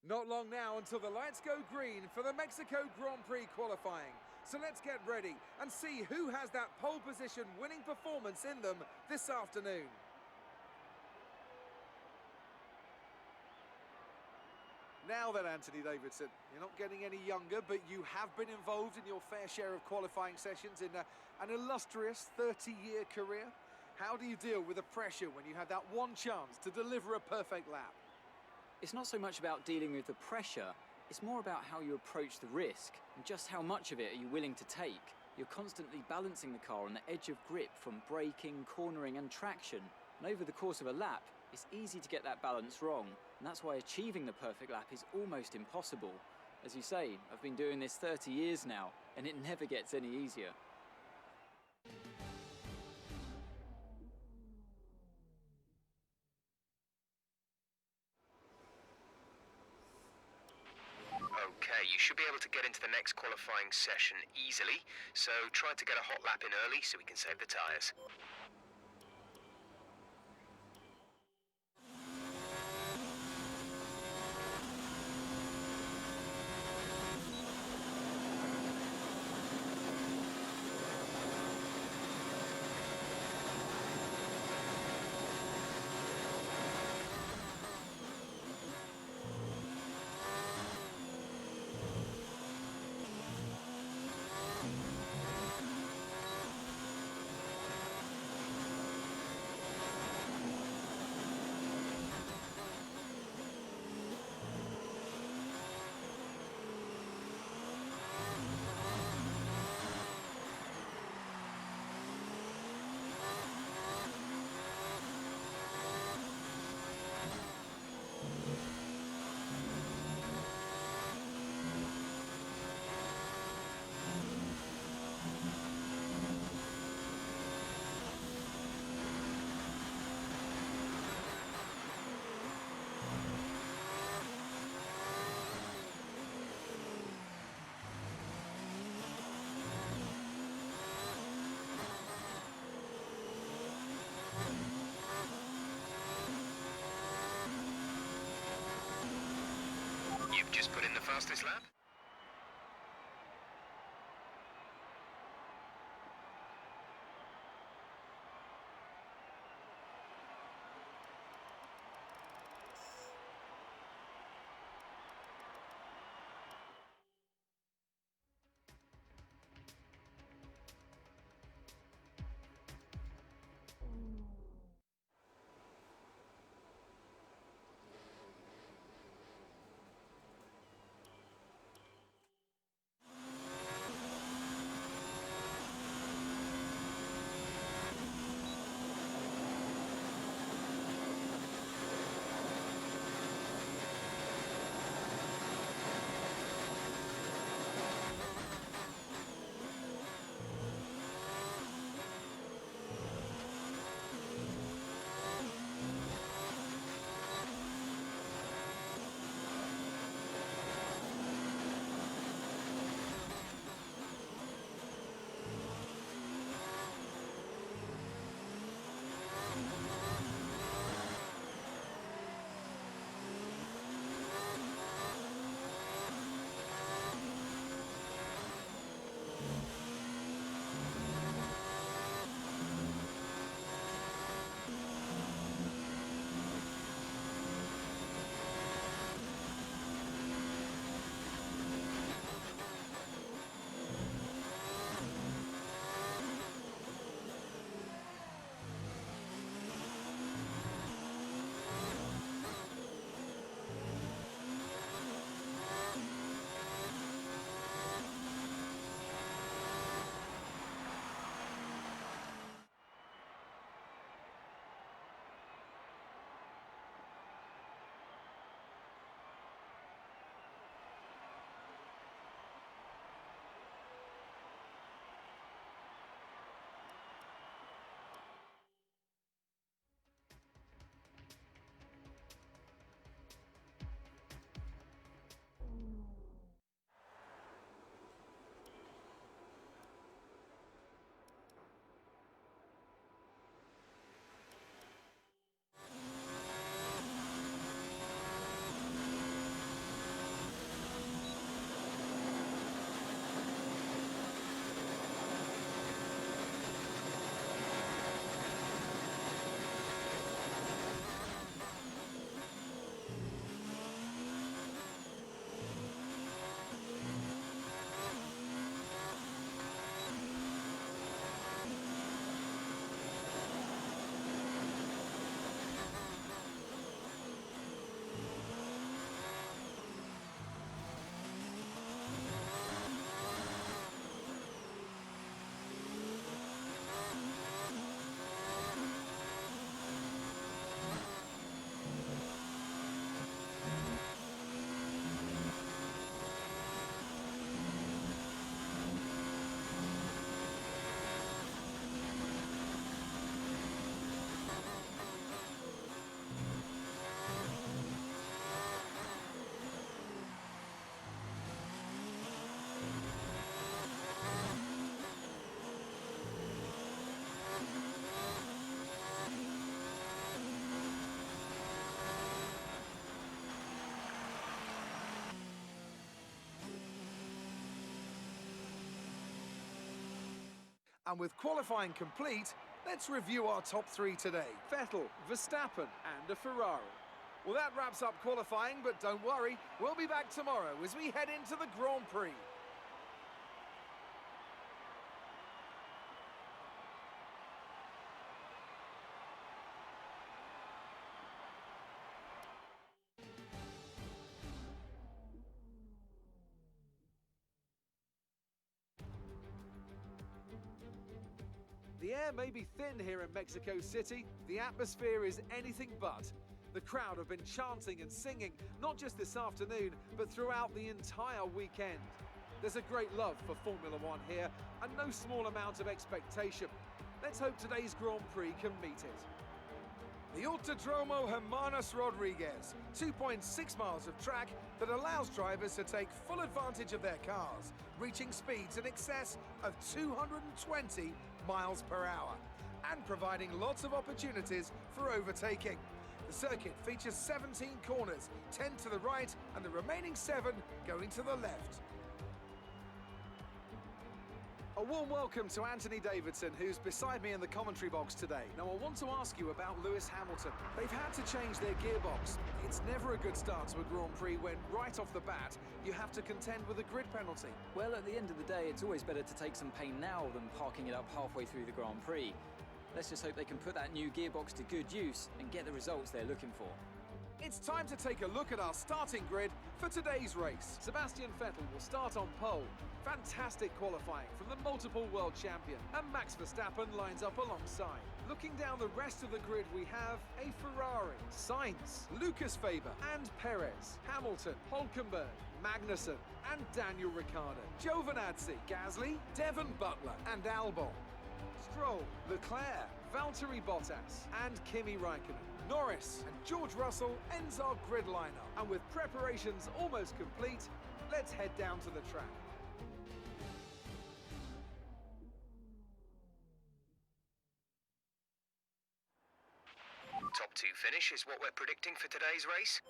Not long now until the lights go green for the Mexico Grand-Pri qualifying. So let's get ready and see who has that pole position winning performance in them this afternoon. Now then, Anthony Davidson, you're not getting any younger, but you have been involved in your fair share of qualifying sessions in an illustrious 30-year career. How do you deal with the pressure when you have that one chance to deliver a perfect lap? It's not so much about dealing with the pressure, it's more about how you approach the risk and just how much of it are you willing to take. You're constantly balancing the car on the edge of grip from braking, cornering and traction. And over the course of a lap, it's easy to get that balance wrong. And that's why achieving the perfect lap is almost impossible. As you say, I've been doing this 30 years now, and it never gets any easier. Okay, you should be able to get into the next qualifying session easily, so try to get a hot lap in early so we can save the tyres. You've just put in the fastest lap. And with qualifying complete, let's review our top three today. Vettel, Verstappen and a Ferrari. Well, that wraps up qualifying, but don't worry, we'll be back tomorrow as we head into the Grand-Prix. The air may be thin here in Mexico City, the atmosphere is anything but. The crowd have been chanting and singing, not just this afternoon, but throughout the entire weekend. There's a great love for Formula One here, and no small amount of expectation. Let's hope today's Grand Prix can meet it. The Autodromo Hermanos Rodriguez, 2.6 miles of track that allows drivers to take full advantage of their cars, reaching speeds in excess of 220 miles per hour, and providing lots of opportunities for overtaking. The circuit features 17 corners, 10 to the right, and the remaining 7 going to the left. A warm welcome to Anthony Davidson, who's beside me in the commentary box today. Now, I want to ask you about Lewis Hamilton. They've had to change their gearbox. It's never a good start to a Grand Prix when, right off the bat, you have to contend with a grid penalty. Well, at the end of the day, it's always better to take some pain now than parking it up halfway through the Grand Prix. Let's just hope they can put that new gearbox to good use and get the results they're looking for. It's time to take a look at our starting grid for today's race. Sebastian Vettel will start on pole. Fantastic qualifying from the multiple world champion. And Max Verstappen lines up alongside. Looking down the rest of the grid, we have a Ferrari, Sainz, Lucas Faber and Perez, Hamilton, Hülkenberg, Magnussen and Daniel Ricciardo, Giovinazzi, Gasly, Devon Butler and Albon, Stroll, Leclerc, Valtteri Bottas and Kimi Raikkonen. Norris and George Russell ends our grid lineup. And with preparations almost complete, let's head down to the track. Top 2 finish is what we're predicting for today's race.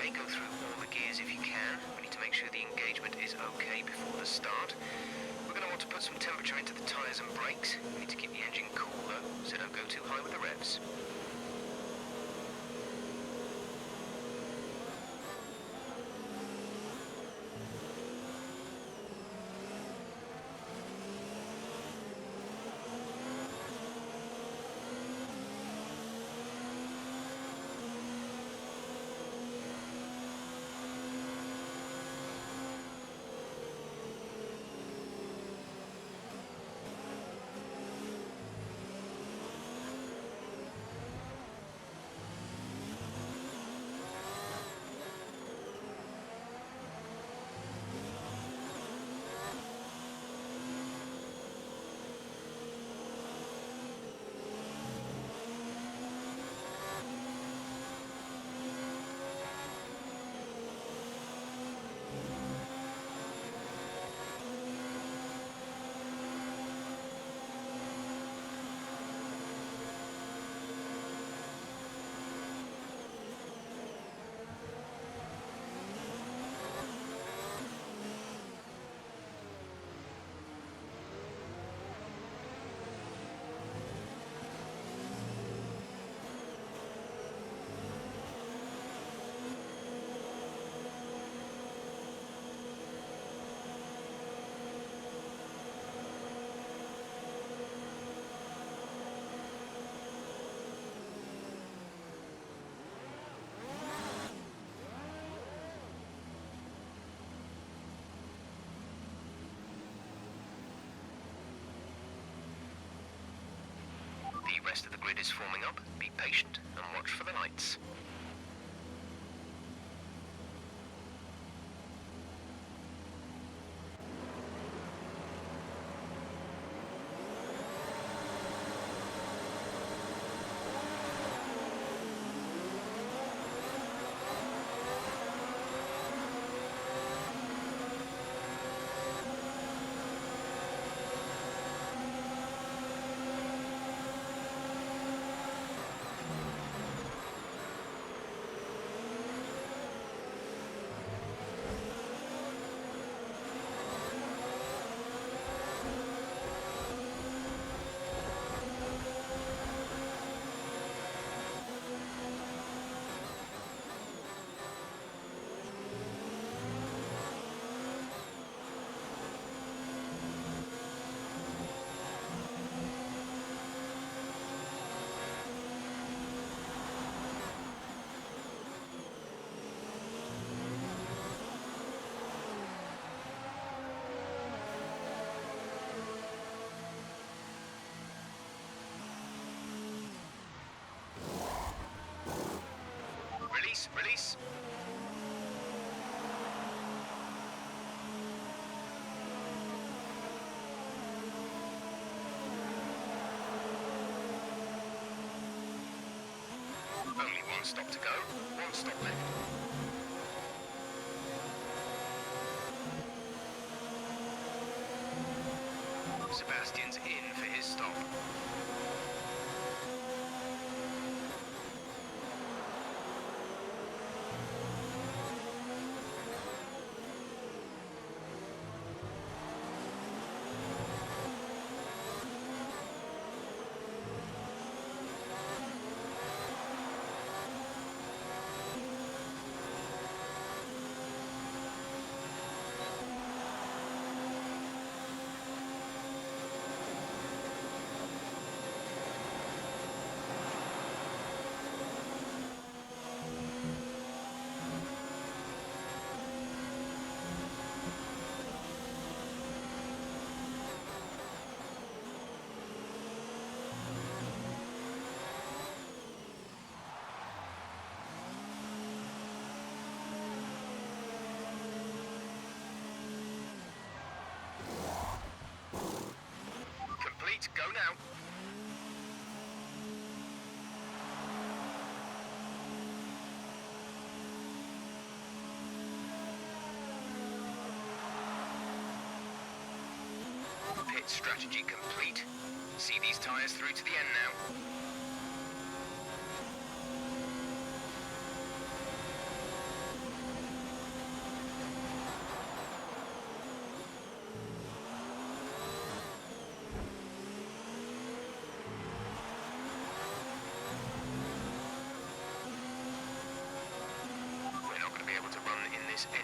Okay, go through all the gears if you can. We need to make sure the engagement is okay before the start. We're going to want to put some temperature into the tyres and brakes. We need to keep the engine cool though, so don't go too high with the revs. the rest of the grid is forming up, be patient and watch for the lights. Release. Only one stop to go, one stop left. Sebastian's in for his stop. Go now. Pit strategy complete. See these tyres through to the end now.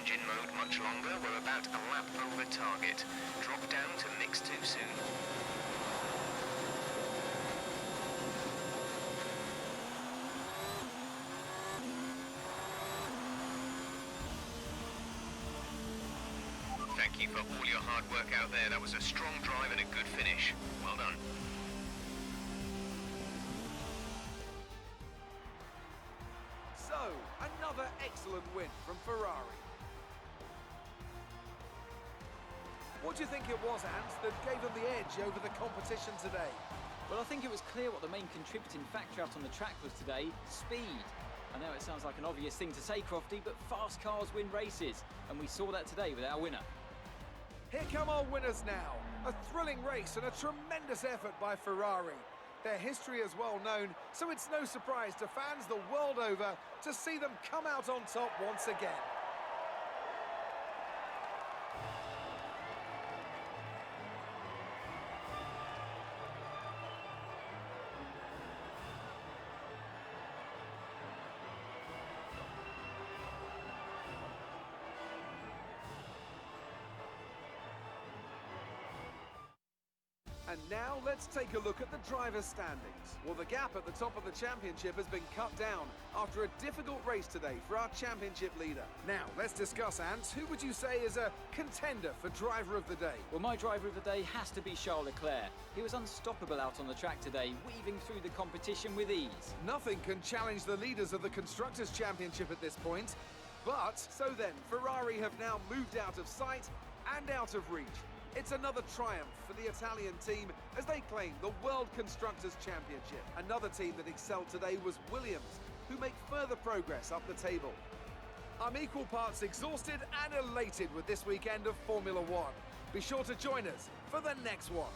Engine mode much longer. We're about a lap over target. Drop down to mix too soon. Thank you for all your hard work out there. That was a strong drive and a good finish. Well done. So, another excellent win from Ferrari. What do you think it was, Ant, that gave them the edge over the competition today? Well, I think it was clear what the main contributing factor out on the track was today: speed. I know it sounds like an obvious thing to say, Crofty, but fast cars win races, and we saw that today with our winner. Here come our winners now. A thrilling race and a tremendous effort by Ferrari. Their history is well known, so it's no surprise to fans the world over to see them come out on top once again. And now let's take a look at the driver's standings. Well, the gap at the top of the championship has been cut down after a difficult race today for our championship leader. Now, let's discuss, Ant. Who would you say is a contender for driver of the day? Well, my driver of the day has to be Charles Leclerc. He was unstoppable out on the track today, weaving through the competition with ease. Nothing can challenge the leaders of the Constructors' Championship at this point. But, so then, Ferrari have now moved out of sight and out of reach. It's another triumph for the Italian team as they claim the World Constructors' Championship. Another team that excelled today was Williams, who make further progress up the table. I'm equal parts exhausted and elated with this weekend of Formula One. Be sure to join us for the next one.